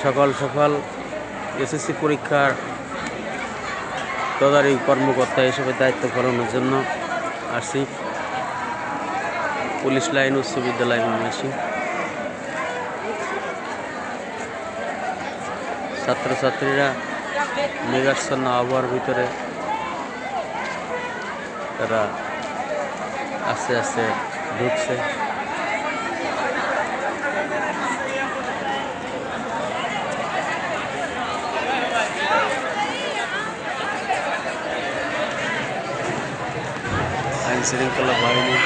সকাল সকাল এসএসসি পরীক্ষার তদারকি কর্মকর্তা হিসেবে দায়িত্ব পালনের জন্য আসি পুলিশ লাইন উচ্চ বিদ্যালয় ময়মনসিংহ। ছাত্রছাত্রীরা মেঘাচ্ছন্ন আবহাওয়ার ভিতরে তারা আস্তে আস্তে ঢুকছে। আইন শৃঙ্খলা বাহিনীর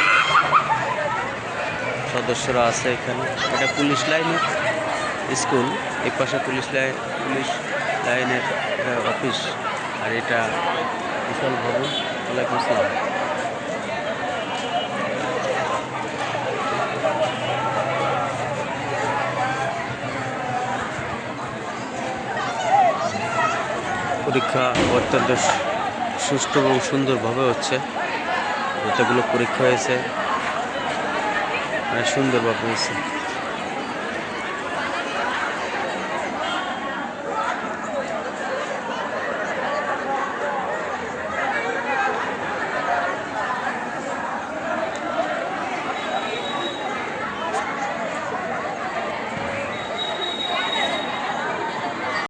সদস্যরা আছে এখানে। এটা পুলিশ লাইনের স্কুল, এই পাশে পুলিশ লাইনের অফিস, আর এটা বিশাল ভবন। ওয়ালাইকুম আসসালাম। পরীক্ষা অত্যন্ত সুষ্ঠু এবং সুন্দরভাবে হচ্ছে। যতগুলো পরীক্ষা হয়েছে সুন্দরভাবে হয়েছে।